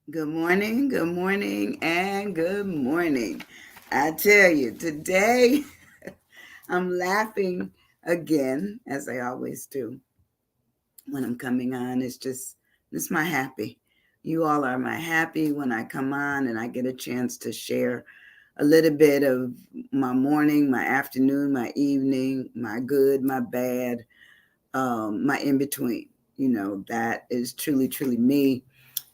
Good morning, and good morning. I tell you, today I'm laughing again, as I always do when I'm coming on. It's my happy. You all are my happy when I come on and I get a chance to share a little bit of my morning, my afternoon, my evening, my good, my bad, my in between. That is truly, truly me.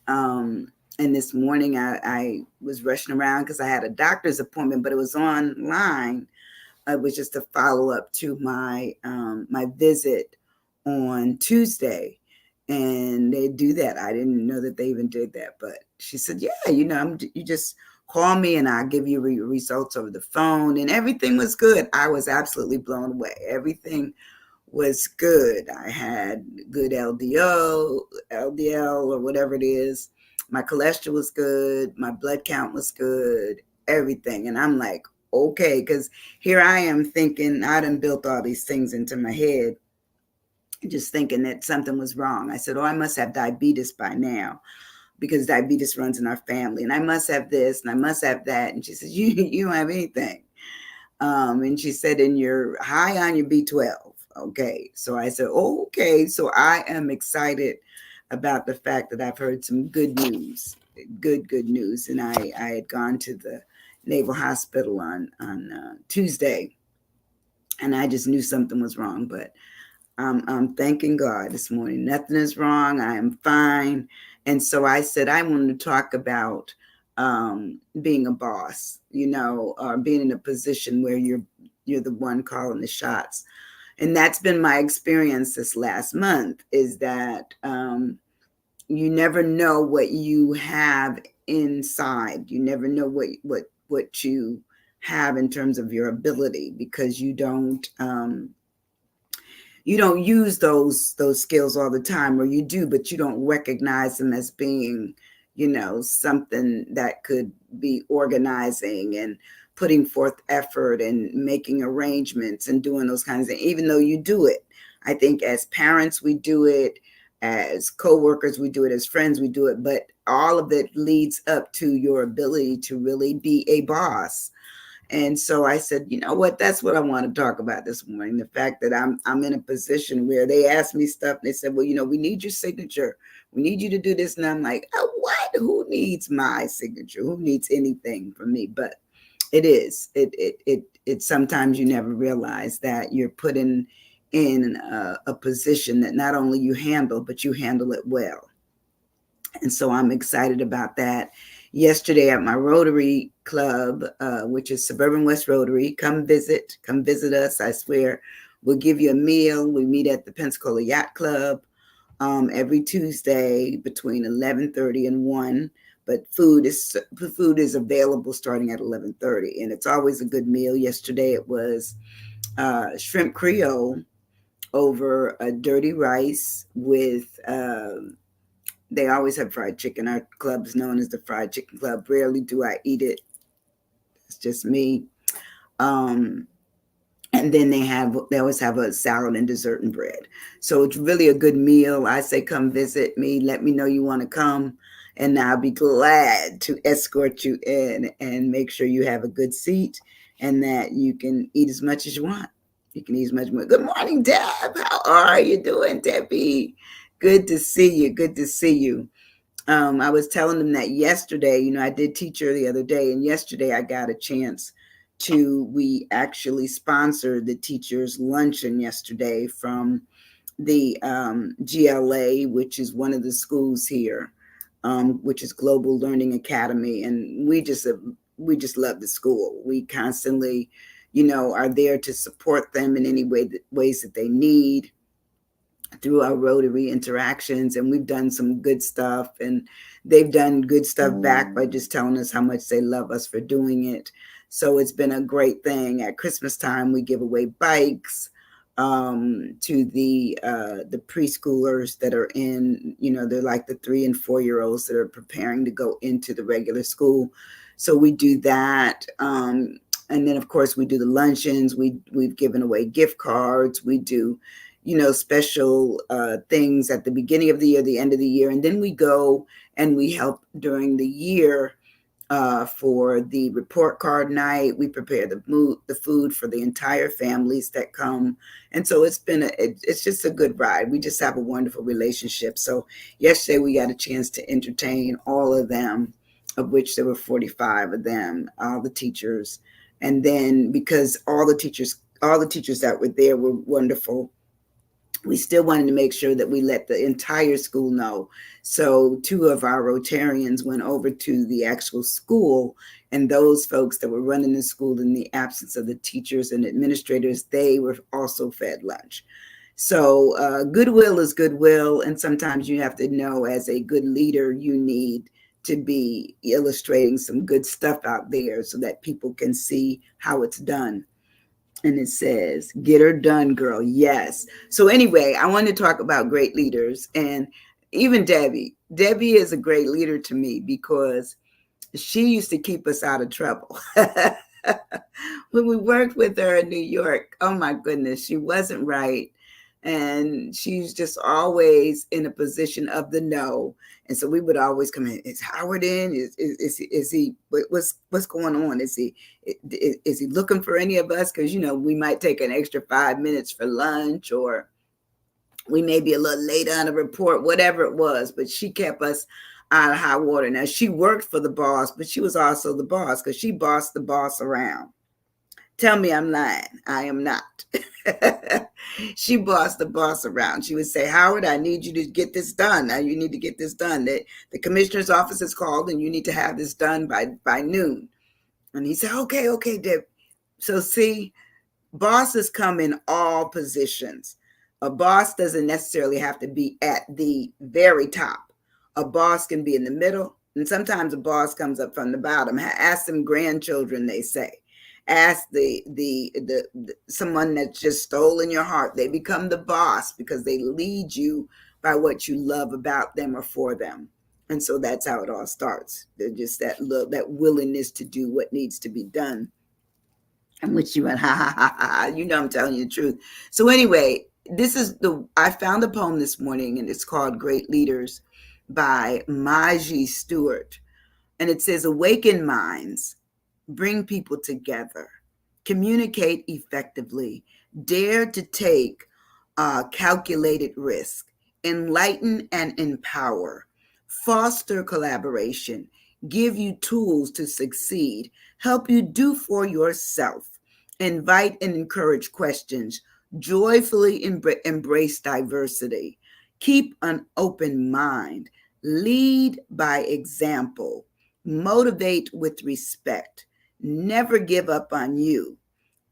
Um, and this morning I was rushing around because I had a doctor's appointment, but it was online. It was just a follow up to my visit on Tuesday, and they do that. I didn't know that they even did that, but she said, "Yeah, you just call me and I'll give you results over the phone." And everything was good. I was absolutely blown away. Everything was good. I had good LDL or whatever it is. My cholesterol was good. My blood count was good. Everything. And I'm like, okay, because here I am thinking I done built all these things into my head, just thinking that something was wrong. I said, oh, I must have diabetes by now because diabetes runs in our family. And I must have this and I must have that. And she says, you don't have anything. And she said, and you're high on your B12. Okay. So I said, oh, okay. So I am excited about the fact that I've heard some good news, good news. And I had gone to the Naval Hospital on Tuesday, and I just knew something was wrong. But I'm thanking God this morning. Nothing is wrong. I am fine. And so I said, I wanted to talk about being a boss, or being in a position where you're the one calling the shots. And that's been my experience this last month, is that you never know what you have inside. You never know what you have in terms of your ability, because you don't use those skills all the time, or you do, but you don't recognize them as being something that could be organizing and putting forth effort and making arrangements and doing those kinds of things, even though you do it. I think as parents we do it, as co-workers we do it, as friends we do it, but all of it leads up to your ability to really be a boss. And so I said, you know what? That's what I want to talk about this morning. The fact that I'm in a position where they asked me stuff. And they said, well, we need your signature. We need you to do this. And I'm like, oh, what? Who needs my signature? Who needs anything from me? But it is. It sometimes you never realize that you're put in a position that not only you handle, but you handle it well. And so I'm excited about that. Yesterday at my Rotary Club, which is Suburban West Rotary, come visit us. I swear, we'll give you a meal. We meet at the Pensacola Yacht Club every Tuesday between 11:30 and 1. But food is available starting at 11:30, and it's always a good meal. Yesterday it was shrimp Creole over a dirty rice with they always have fried chicken. Our club is known as the Fried Chicken Club. Rarely do I eat it. It's just me. Um, and then they always have a salad and dessert and bread. So it's really a good meal. I say come visit me. Let me know you want to come, and I'll be glad to escort you in and make sure you have a good seat and that you can eat as much as you want. You can eat as much as you want. Good morning, Deb. How are you doing, Debbie? Good to see you. Good to see you. I was telling them that yesterday. I did teacher the other day, and yesterday I got a chance we actually sponsored the teachers luncheon yesterday from the GLA, which is one of the schools here, which is Global Learning Academy. And we just love the school. We constantly, are there to support them in any ways that they need through our Rotary interactions. And we've done some good stuff, and they've done good stuff back by just telling us how much they love us for doing it. So it's been a great thing. At Christmas time, we give away bikes to the preschoolers that are in, they're like the 3 and 4 year olds that are preparing to go into the regular school. So we do that. And then of course we do the luncheons. We've given away gift cards. We do special things at the beginning of the year, the end of the year. And then we go and we help during the year for the report card night. We prepare the food for the entire families that come, and so it's just a good ride. We just have a wonderful relationship. So yesterday we got a chance to entertain all of them, of which there were 45 of them, all the teachers, and then because all the teachers that were there were wonderful, we still wanted to make sure that we let the entire school know. So two of our Rotarians went over to the actual school, and those folks that were running the school in the absence of the teachers and administrators, they were also fed lunch. So goodwill is goodwill, and sometimes you have to know, as a good leader, you need to be illustrating some good stuff out there so that people can see how it's done. And it says, get her done, girl. Yes. So anyway, I want to talk about great leaders. And even Debbie is a great leader to me because she used to keep us out of trouble. When we worked with her in New York, oh my goodness, she wasn't right. And she's just always in a position of the no. And so we would always come in. Is Howard in? Is he? What's going on? Is he looking for any of us? Because we might take an extra 5 minutes for lunch, or we may be a little late on a report, whatever it was. But she kept us out of high water. Now she worked for the boss, but she was also the boss because she bossed the boss around. Tell me I'm lying. I am not. She bossed the boss around. She would say, Howard, I need you to get this done. Now you need to get this done. The commissioner's office is called and you need to have this done by noon. And he said, okay, Deb. So see, bosses come in all positions. A boss doesn't necessarily have to be at the very top. A boss can be in the middle. And sometimes a boss comes up from the bottom. Ask them grandchildren, they say. Ask the someone that's just stolen your heart. They become the boss because they lead you by what you love about them or for them. And so that's how it all starts. They're just that willingness to do what needs to be done. And which you went, ha ha ha ha. I'm telling you the truth. So anyway, I found a poem this morning, and it's called Great Leaders by Maji Stewart. And it says, awaken minds, bring people together, communicate effectively, dare to take calculated risk, enlighten and empower, foster collaboration, give you tools to succeed, help you do for yourself, invite and encourage questions, joyfully embrace diversity, keep an open mind, lead by example, motivate with respect, never give up on you,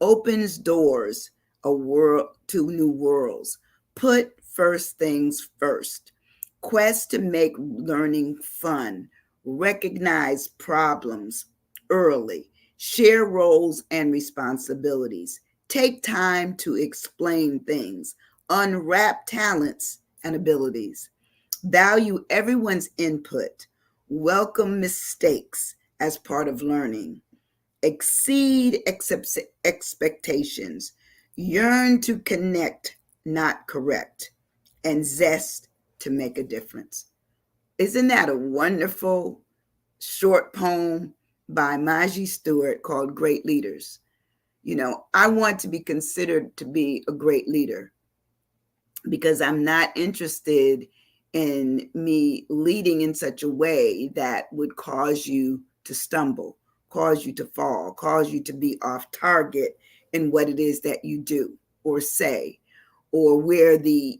opens doors to new worlds, put first things first, quest to make learning fun, recognize problems early, share roles and responsibilities, take time to explain things, unwrap talents and abilities, value everyone's input, welcome mistakes as part of learning, exceed expectations, yearn to connect, not correct, and zest to make a difference. Isn't that a wonderful short poem by Maji Stewart called Great Leaders? I want to be considered to be a great leader because I'm not interested in me leading in such a way that would cause you to stumble, cause you to fall, cause you to be off target in what it is that you do or say, or where the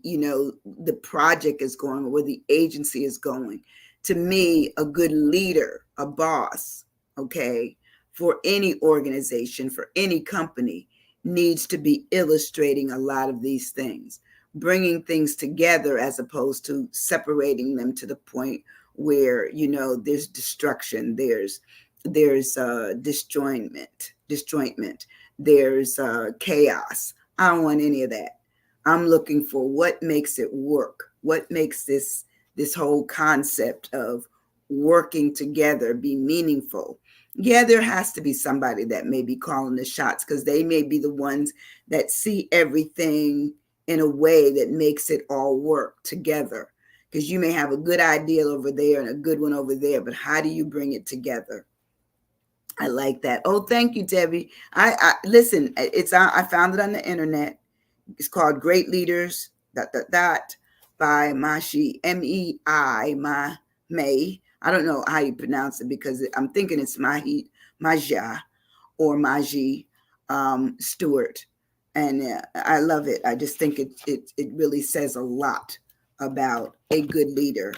project is going, or where the agency is going. To me, a good leader, a boss, okay, for any organization, for any company, needs to be illustrating a lot of these things, bringing things together as opposed to separating them to the point where there's destruction, there's disjointment, there's chaos. I don't want any of that. I'm looking for what makes it work, what makes this whole concept of working together be meaningful. Yeah, there has to be somebody that may be calling the shots because they may be the ones that see everything in a way that makes it all work together. Because you may have a good idea over there and a good one over there, but how do you bring it together? I like that. Oh, thank you, Debbie. I listen. I found it on the internet. It's called Great Leaders by Mashi MEI Ma May. I don't know how you pronounce it because I'm thinking it's Maja or Maji Stewart, and I love it. I just think it really says a lot about a good leader.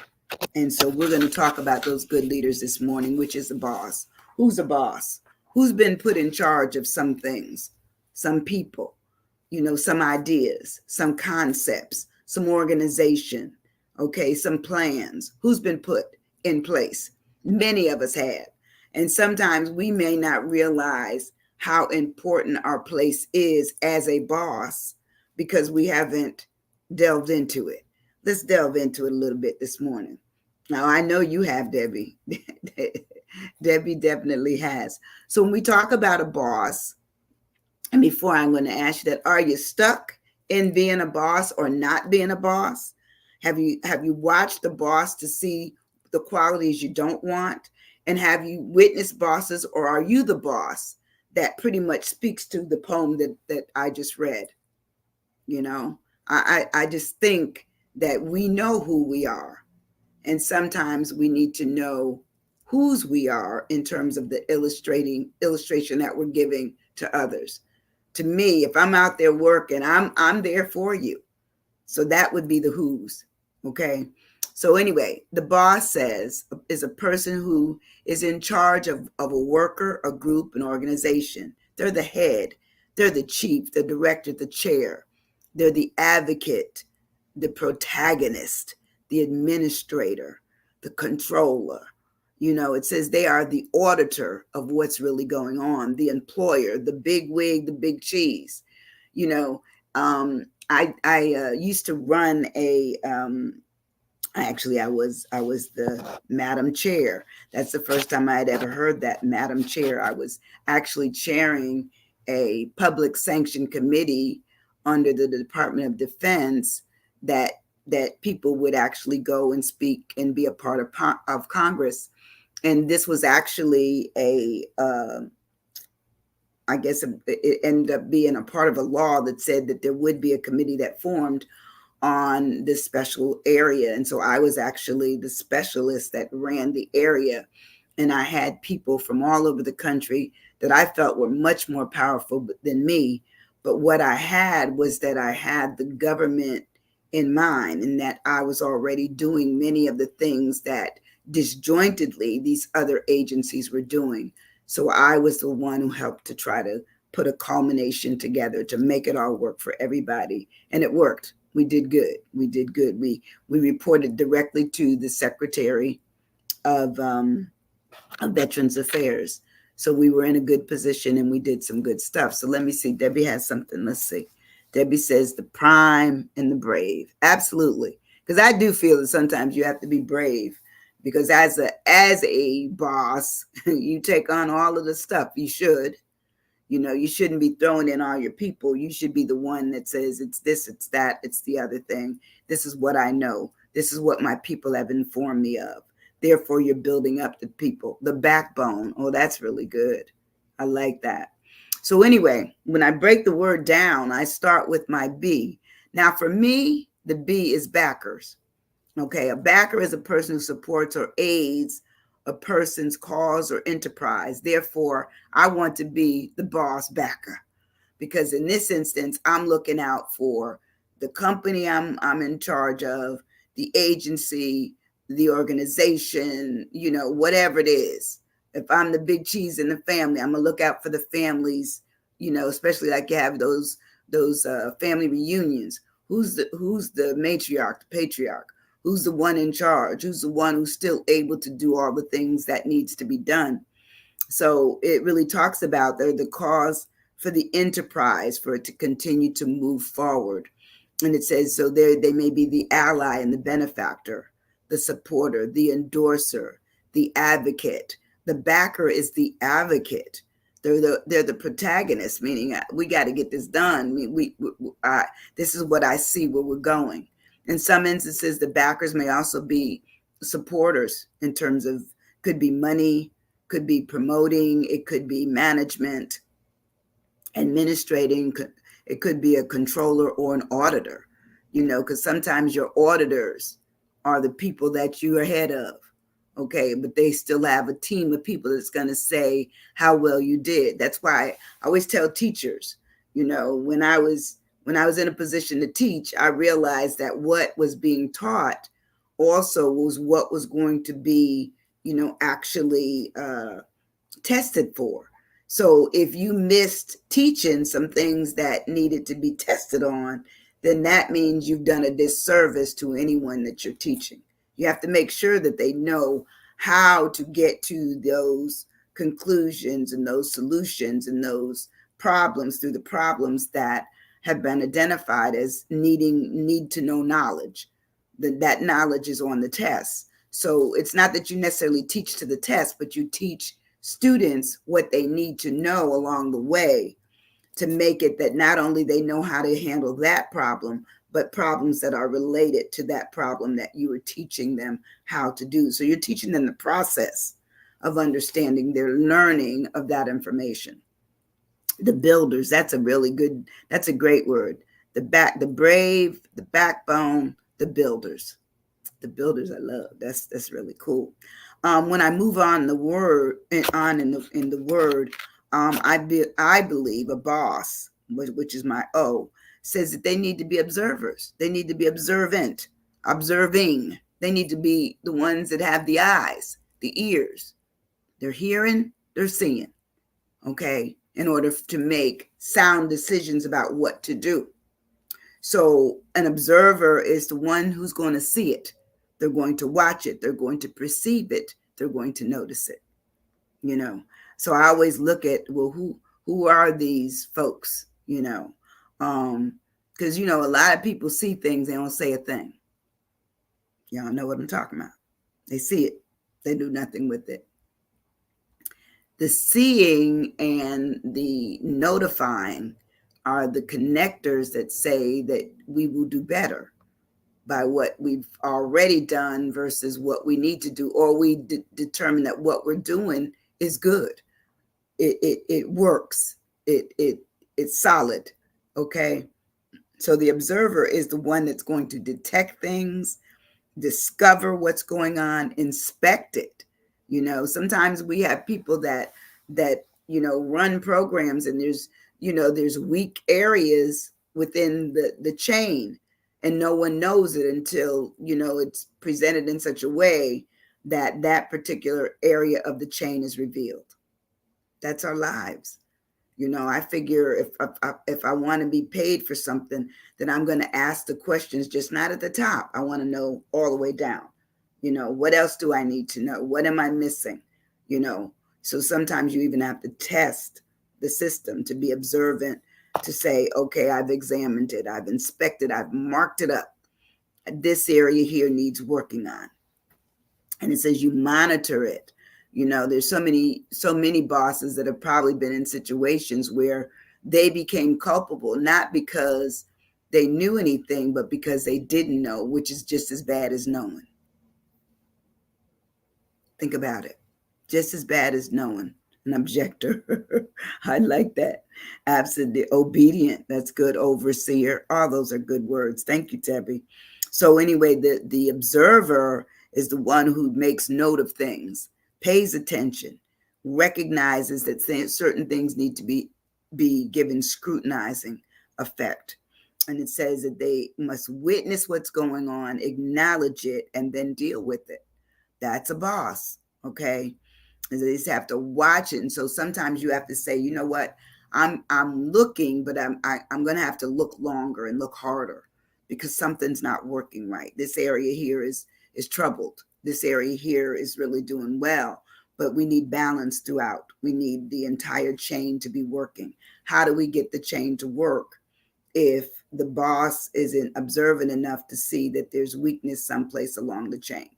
And so we're going to talk about those good leaders this morning, which is a boss. Who's a boss? Who's been put in charge of some things, some people, some ideas, some concepts, some organization, okay, some plans. Who's been put in place? Many of us have. And sometimes we may not realize how important our place is as a boss because we haven't delved into it. Let's delve into it a little bit this morning. Now, I know you have, Debbie. Debbie definitely has. So when we talk about a boss, and before I'm going to ask you that, are you stuck in being a boss or not being a boss? Have you watched The Boss to see the qualities you don't want? And have you witnessed bosses, or are you the boss that pretty much speaks to the poem that I just read? I just think that we know who we are. And sometimes we need to know whose we are in terms of the illustration that we're giving to others. To me, if I'm out there working, I'm there for you. So that would be the who's. Okay. So anyway, the boss is a person who is in charge of a worker, a group, an organization. They're the head, they're the chief, the director, the chair. They're the advocate, the protagonist, the administrator, the controller. It says they are the auditor of what's really going on, the employer, the big wig, the big cheese. I used to run I was the Madam Chair. That's the first time I had ever heard that, Madam Chair. I was actually chairing a public sanction committee under the Department of Defense that people would actually go and speak and be a part of Congress. And this was actually I guess it ended up being a part of a law that said that there would be a committee that formed on this special area. And so I was actually the specialist that ran the area. And I had people from all over the country that I felt were much more powerful than me. But what I had was that I had the government in mind, and that I was already doing many of the things that disjointedly these other agencies were doing. So I was the one who helped to try to put a culmination together to make it all work for everybody. And it worked. We did good. We reported directly to the Secretary of Veterans Affairs. So we were in a good position and we did some good stuff. So let me see. Debbie has something. Let's see. Debbie says the prime and the brave. Absolutely. Because I do feel that sometimes you have to be brave, because as a boss, you take on all of the stuff. You should. You shouldn't be throwing in all your people. You should be the one that says it's this, it's that, it's the other thing. This is what I know. This is what my people have informed me of. Therefore, you're building up the people, the backbone. Oh, that's really good. I like that. So anyway, when I break the word down, I start with my B. Now, for me, the B is backers. Okay, a backer is a person who supports or aids a person's cause or enterprise. Therefore, I want to be the boss backer, because in this instance, I'm looking out for the company I'm in charge of, the agency, the organization, whatever it is. If I'm the big cheese in the family, I'm gonna look out for the families, especially like you have those family reunions. Who's the matriarch, the patriarch? Who's the one in charge? Who's the one who's still able to do all the things that needs to be done? So it really talks about they're the cause for the enterprise, for it to continue to move forward. And it says, so they may be the ally and the benefactor, the supporter, the endorser, the advocate. The backer is the advocate. They're the protagonists, meaning we got to get this done. I mean, this is what I see where we're going. In some instances, the backers may also be supporters in terms of, could be money, could be promoting, it could be management, administrating, it could be a controller or an auditor, because sometimes your auditors are the people that you're ahead of. Okay, but they still have a team of people that's going to say how well you did. That's why I always tell teachers, when I was in a position to teach, I realized that what was being taught also was what was going to be, actually tested for. So if you missed teaching some things that needed to be tested on, then that means you've done a disservice to anyone that you're teaching. You have to make sure that they know how to get to those conclusions and those solutions and those problems through the problems that have been identified as need to know knowledge. That knowledge is on the test. So it's not that you necessarily teach to the test, but you teach students what they need to know along the way to make it that not only they know how to handle that problem, but problems that are related to that problem that you are teaching them how to do. So you're teaching them the process of understanding their learning of that information. The builders, that's a great word. The brave, the backbone, the builders. The builders I love. That's really cool. When I move on the word on in the word, I believe a boss, which is my O, says that they need to be observers. They need to be observant, observing. They need to be the ones that have the eyes, the ears. They're hearing, they're seeing. Okay, in order to make sound decisions about what to do. So an observer is the one who's going to see it. They're going to watch it. They're going to perceive it. They're going to notice it. You know. So I always look at, well, who are these folks? Because a lot of people see things, they don't say a thing. Y'all know what I'm talking about. They see it. They do nothing with it. The seeing and the notifying are the connectors that say that we will do better by what we've already done versus what we need to do, or we determine that what we're doing is good. It works. It's solid. Okay. So the observer is the one that's going to detect things, discover what's going on, inspect it. Sometimes we have people that run programs, and there's weak areas within the chain, and no one knows it until it's presented in such a way that that particular area of the chain is revealed. That's our lives. I figure if I want to be paid for something, then I'm going to ask the questions, just not at the top. I want to know all the way down. What else do I need to know? What am I missing? So sometimes you even have to test the system to be observant, to say, okay, I've examined it, I've inspected, I've marked it up. This area here needs working on. And it says you monitor it. There's so many bosses that have probably been in situations where they became culpable, not because they knew anything, but because they didn't know, which is just as bad as knowing. Think about it. Just as bad as knowing. An objector. I like that. Absolutely. Obedient. That's good. Overseer. All those are good words. Thank you, Debbie. So anyway, the observer is the one who makes note of things, pays attention, recognizes that certain things need to be given scrutinizing effect. And it says that they must witness what's going on, acknowledge it, and then deal with it. That's a boss. Okay. And they just have to watch it. And so sometimes you have to say, you know what, I'm looking, but I'm going to have to look longer and look harder because something's not working right. This area here is troubled. This area here is really doing well, but we need balance throughout. We need the entire chain to be working. How do we get the chain to work if the boss isn't observant enough to see that there's weakness someplace along the chain?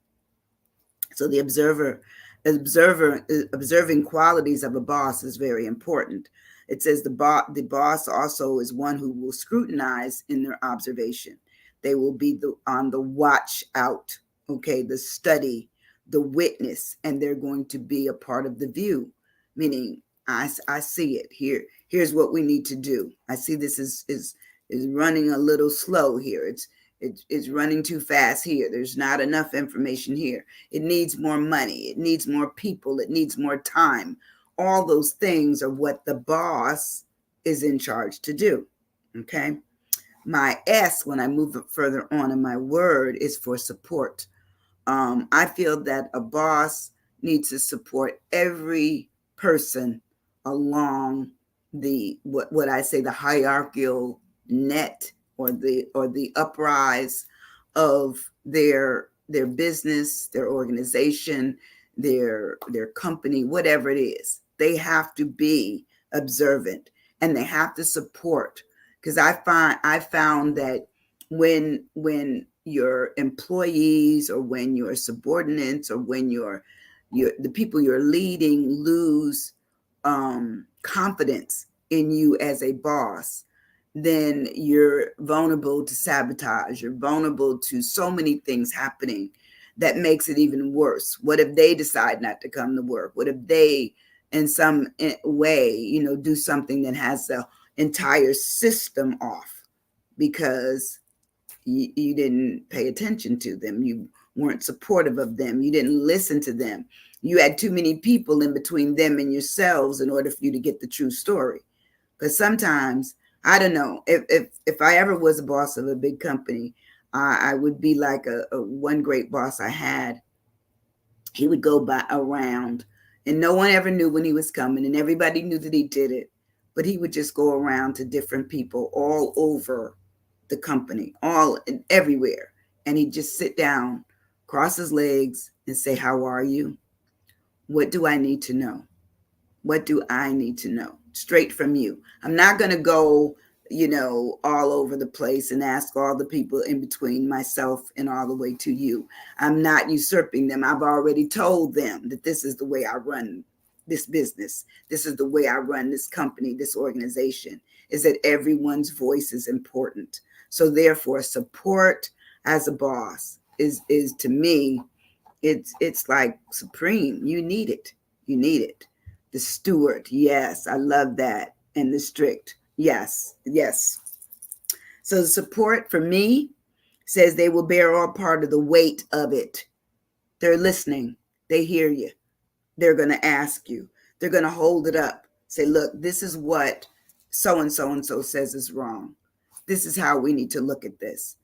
So the observer Observing qualities of a boss is very important. It says the boss also is one who will scrutinize in their observation. They will be on the watch out, okay, the study, the witness, and they're going to be a part of the view, meaning I see it here. Here's what we need to do. I see this is running a little slow here. It's running too fast here. There's not enough information here. It needs more money. It needs more people. It needs more time. All those things are what the boss is in charge to do. Okay. My S, when I move further on in my word, is for support. I feel that a boss needs to support every person along the what I say the hierarchical net or the uprise of their business, their organization, their company, whatever it is. They have to be observant and they have to support, because I found that when your employees or when your subordinates or when the people you're leading lose confidence in you as a boss, then you're vulnerable to sabotage. You're vulnerable to so many things happening that makes it even worse. What if they decide not to come to work? What if they, in some way, do something that has the entire system off because you didn't pay attention to them? You weren't supportive of them. You didn't listen to them. You had too many people in between them and yourselves in order for you to get the true story. Because sometimes, I don't know, if I ever was a boss of a big company, I would be like a one great boss I had. He would go by around and no one ever knew when he was coming and everybody knew that he did it. But he would just go around to different people all over the company, all and everywhere. And he'd just sit down, cross his legs and say, "How are you? What do I need to know? What do I need to know?" Straight from you. I'm not going to go, all over the place and ask all the people in between myself and all the way to you. I'm not usurping them. I've already told them that this is the way I run this business. This is the way I run this company, this organization, is that everyone's voice is important. So therefore, support as a boss is to me, it's like supreme. You need it. You need it. The steward, yes, I love that. And the strict, yes, yes. So the support for me says they will bear all part of the weight of it. They're listening. They hear you. They're going to ask you. They're going to hold it up. Say, look, this is what so and so says is wrong. This is how we need to look at this.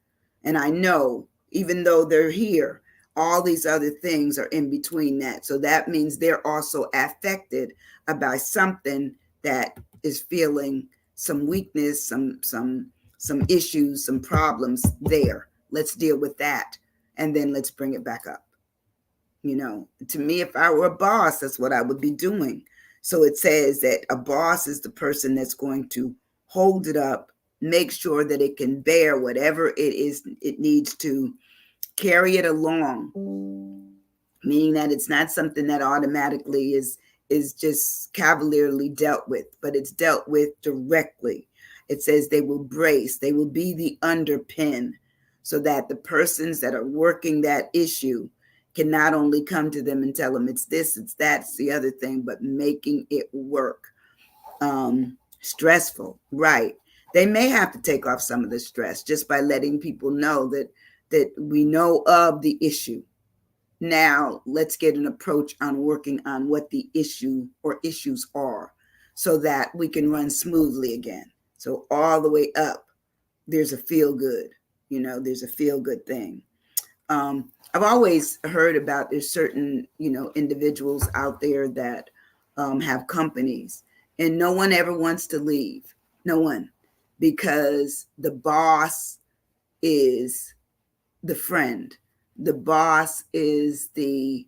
And I know, even though they're here, all these other things are in between that. So that means they're also affected by something that is feeling some weakness, some issues, some problems there. Let's deal with that. And then let's bring it back up. To me, if I were a boss, that's what I would be doing. So it says that a boss is the person that's going to hold it up, make sure that it can bear whatever it is it needs to, carry it along, meaning that it's not something that automatically is just cavalierly dealt with, but it's dealt with directly. It says they will brace, they will be the underpin, so that the persons that are working that issue can not only come to them and tell them it's this, it's that, it's the other thing, but making it work. Stressful, right? They may have to take off some of the stress just by letting people know that we know of the issue. Now let's get an approach on working on what the issue or issues are so that we can run smoothly again. So all the way up, there's a feel good, there's a feel good thing. I've always heard about there's certain, individuals out there that have companies and no one ever wants to leave. No one, because the boss is the friend. The boss is the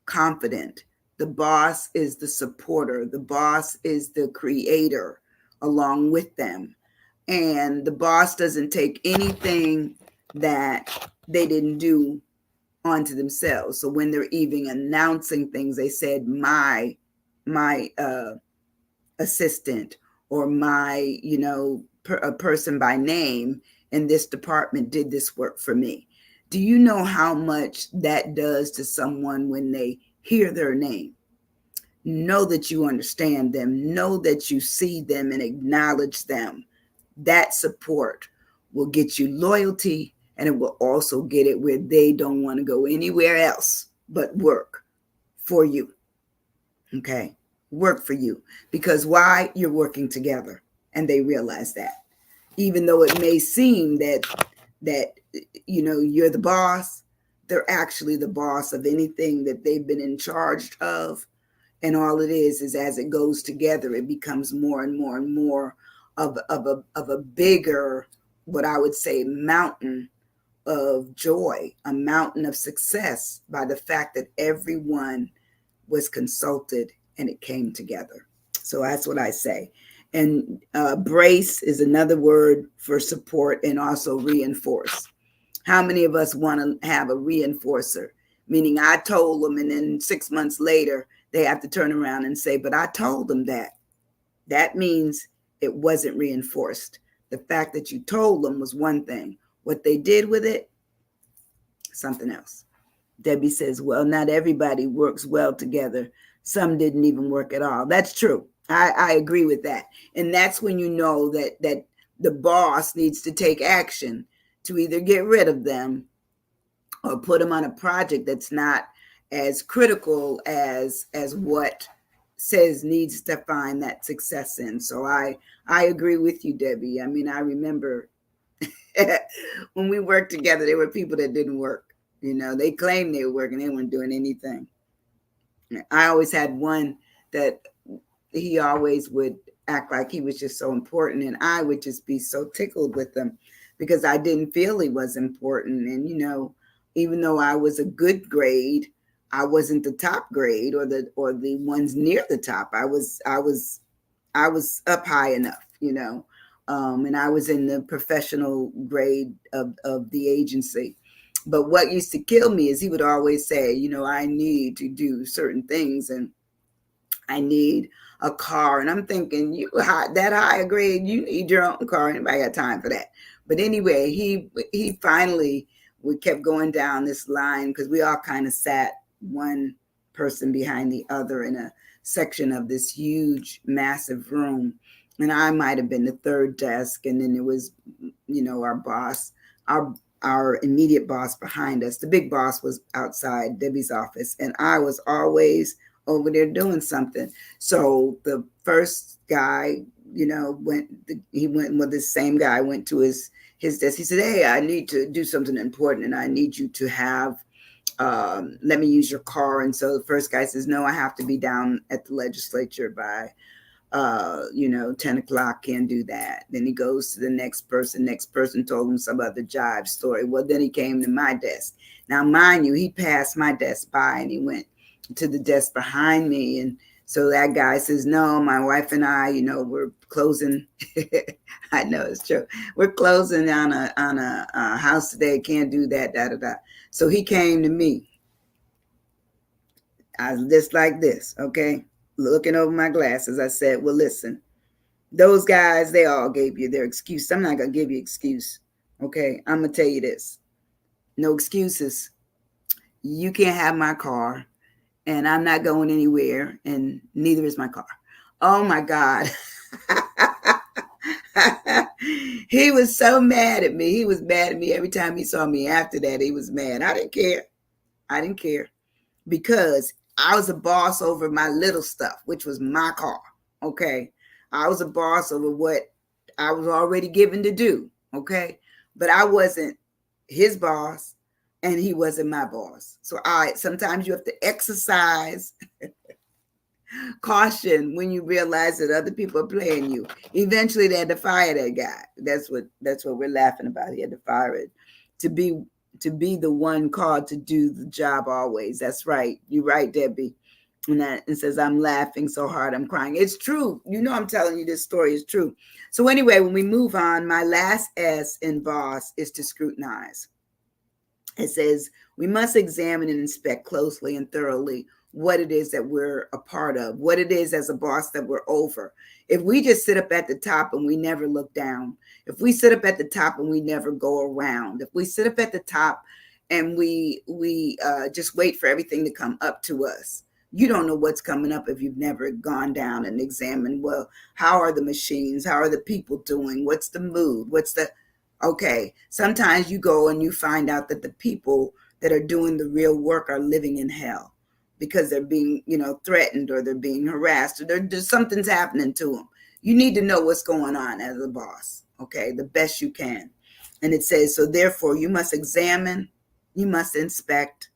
confident. The boss is the supporter. The boss is the creator along with them. And the boss doesn't take anything that they didn't do onto themselves. So when they're even announcing things, they said my assistant, or my, a person by name in this department did this work for me. Do you know how much that does to someone when they hear their name? Know that you understand them, know that you see them and acknowledge them. That support will get you loyalty, and it will also get it where they don't want to go anywhere else but work for you. Okay? Work for you. Because why? You're working together, and they realize that. Even though it may seem that you're the boss, they're actually the boss of anything that they've been in charge of. And all it is as it goes together, it becomes more and more and more of a bigger, what I would say, mountain of joy, a mountain of success, by the fact that everyone was consulted and it came together. So that's what I say. And brace is another word for support, and also reinforce. How many of us want to have a reinforcer? Meaning I told them, and then 6 months later, they have to turn around and say, but I told them that. That means it wasn't reinforced. The fact that you told them was one thing. What they did with it, something else. Debbie says, well, not everybody works well together. Some didn't even work at all. That's true. I agree with that. And that's when you know that the boss needs to take action to either get rid of them or put them on a project that's not as critical as what says needs to find that success in. So I agree with you, Debbie. I mean, I remember when we worked together, there were people that didn't work. They claimed they were working, they weren't doing anything. I always had one that he always would act like he was just so important, and I would just be so tickled with him because I didn't feel he was important. And even though I was a good grade, I wasn't the top grade or the ones near the top. I was up high enough, and I was in the professional grade of the agency. But what used to kill me is he would always say, I need to do certain things, and I need a car. And I'm thinking, you that high grade, you need your own car. Anybody got time for that? But anyway, he finally, we kept going down this line because we all kind of sat one person behind the other in a section of this huge, massive room. And I might have been the third desk. And then it was, our boss, our immediate boss behind us. The big boss was outside Debbie's office, and I was always over there doing something. So the first guy, went with the same guy, went to his desk. He said, hey, I need to do something important, and I need you to have, let me use your car. And so the first guy says, no, I have to be down at the legislature by 10 o'clock, can't do that. Then he goes to the next person told him some other jive story. Well, then he came to my desk. Now, mind you, he passed my desk by and he went to the desk behind me. And so that guy says, no, my wife and I, we're closing. I know it's true. We're closing on a house today. Can't do that, da, da, da. So he came to me. I was just like this, okay? Looking over my glasses, I said, well, listen, those guys, they all gave you their excuse. I'm not going to give you excuse. Okay. I'm going to tell you this. No excuses. You can't have my car, and I'm not going anywhere, and neither is my car. Oh my God. He was so mad at me. He was mad at me every time he saw me. After that, he was mad. I didn't care because I was a boss over my little stuff, which was my car. Okay. I was a boss over what I was already given to do. Okay. But I wasn't his boss, and he wasn't my boss. So sometimes you have to exercise caution when you realize that other people are playing you. Eventually they had to fire that guy. That's what we're laughing about. He had to fire it to be the one called to do the job always. That's right. You're right, Debbie. And says, I'm laughing so hard I'm crying. It's true. I'm telling you this story is true. So anyway, when we move on, my last S in boss is to scrutinize. It says, We must examine and inspect closely and thoroughly what it is that we're a part of, what it is as a boss that we're over. If we just sit up at the top and we never look down, if we sit up at the top and we never go around, if we sit up at the top and we just wait for everything to come up to us, you don't know what's coming up if you've never gone down and examined, well, how are the machines, how are the people doing, what's the mood, what's the okay. Sometimes you go and you find out that the people that are doing the real work are living in hell because they're being, threatened, or they're being harassed, or there's something's happening to them. You need to know what's going on as a boss, okay, the best you can. And it says, so therefore you must examine, you must inspect,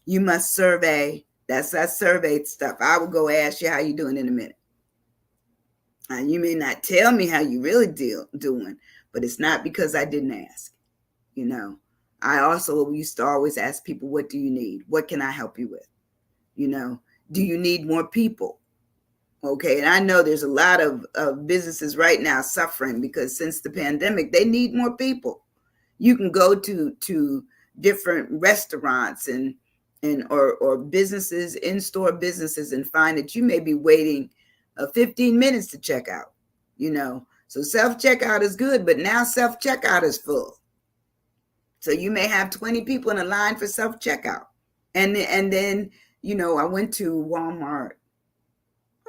you must survey. That's that survey stuff. I will go ask you how you doing in a minute. And you may not tell me how you really doing, but it's not because I didn't ask. I also used to always ask people, what do you need? What can I help you with? Do you need more people? Okay. And I know there's a lot of businesses right now suffering because since the pandemic, they need more people. You can go to different restaurants and or businesses, in-store businesses, and find that you may be waiting 15 minutes to check out. So self-checkout is good, but now self-checkout is full. So you may have 20 people in a line for self-checkout. And then, I went to Walmart,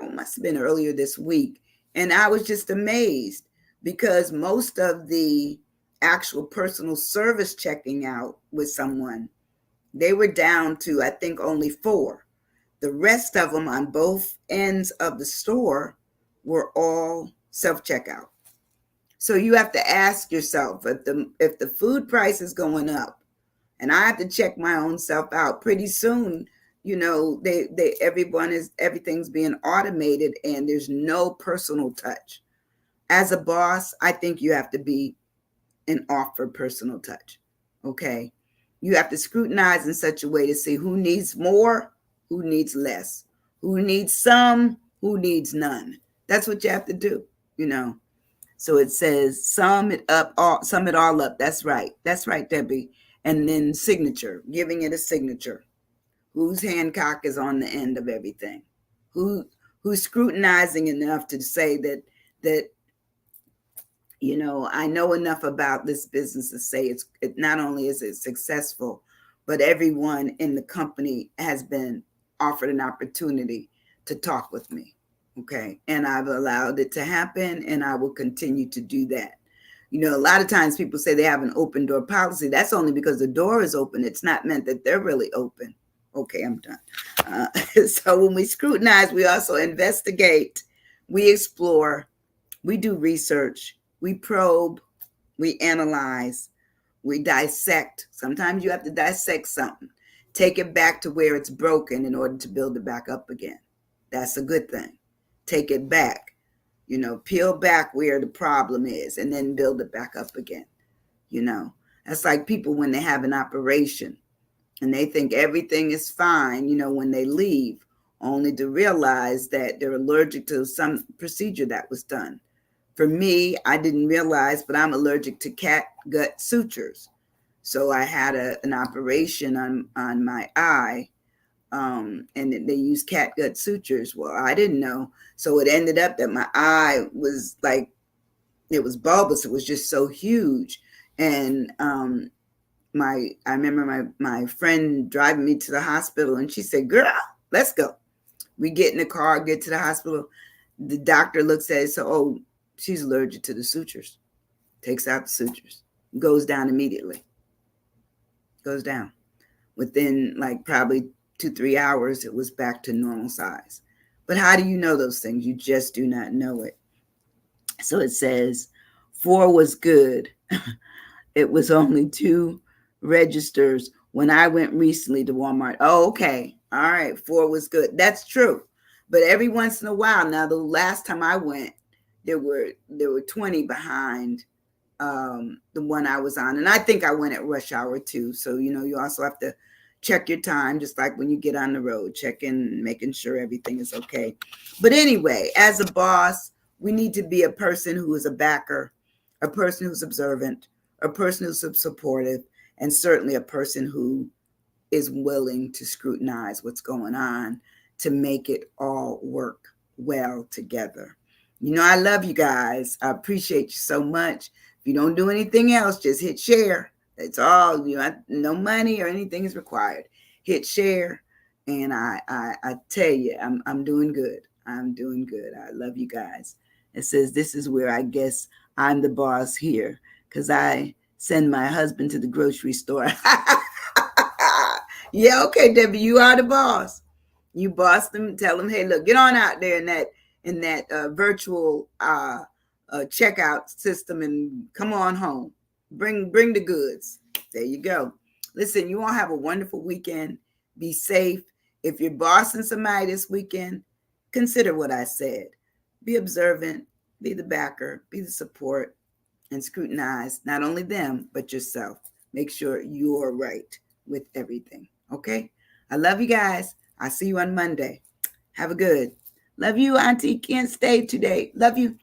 it must have been earlier this week, and I was just amazed because most of the actual personal service checking out with someone, they were down to, I think, only 4. The rest of them on both ends of the store were all self-checkout. So you have to ask yourself, if the food price is going up, and I have to check my own self out pretty soon, everything's being automated and there's no personal touch. As a boss, I think you have to be and offer personal touch. Okay. You have to scrutinize in such a way to see who needs more, who needs less, who needs some, who needs none. That's what you have to do, So it says sum it all up. That's right. That's right, Debbie. And then signature, giving it a signature. Whose Hancock is on the end of everything? Who's scrutinizing enough to say that I know enough about this business to say it not only is it successful, but everyone in the company has been offered an opportunity to talk with me. Okay. And I've allowed it to happen, and I will continue to do that. A lot of times people say they have an open door policy. That's only because the door is open. It's not meant that they're really open. Okay, I'm done. So when we scrutinize, we also investigate, we explore, we do research, we probe, we analyze, we dissect. Sometimes you have to dissect something, take it back to where it's broken in order to build it back up again. That's a good thing. Take it back, peel back where the problem is and then build it back up again. That's like people when they have an operation and they think everything is fine, when they leave, only to realize that they're allergic to some procedure that was done. For me, I didn't realize, but I'm allergic to cat gut sutures. So I had an operation on my eye, and they use cat gut sutures. Well, I didn't know. So it ended up that my eye was like, it was bulbous. It was just so huge. And I remember my friend driving me to the hospital, and she said, girl, let's go. We get in the car, get to the hospital. The doctor looks at it. So, oh, she's allergic to the sutures. Takes out the sutures. Goes down immediately. Goes down. Within like probably 2-3 hours, it was back to normal size. But how do you know those things? You just do not know it. So it says 4 was good. It was only 2 registers when I went recently to Walmart. Oh, okay. All right. 4 was good. That's true. But every once in a while, now the last time I went, there were 20 behind the one I was on. And I think I went at rush hour too. So, you also have to check your time, just like when you get on the road, check in, making sure everything is okay. But anyway, as a boss, we need to be a person who is a backer, a person who's observant, a person who's supportive, and certainly a person who is willing to scrutinize what's going on to make it all work well together. I love you guys. I appreciate you so much. If you don't do anything else, just hit share. That's all. No money or anything is required. Hit share, and I tell you, I'm doing good. I'm doing good. I love you guys. It says this is where I guess I'm the boss here because I send my husband to the grocery store. Yeah, okay, Debbie, you are the boss. You boss them. Tell them, hey, look, get on out there in that virtual checkout system and come on home. Bring the goods. There you go. Listen, you all have a wonderful weekend. Be safe. If you're bossing somebody this weekend, consider what I said. Be observant. Be the backer. Be the support. And scrutinize not only them, but yourself. Make sure you're right with everything. Okay? I love you guys. I'll see you on Monday. Have a good. Love you, Auntie. Can't stay today. Love you.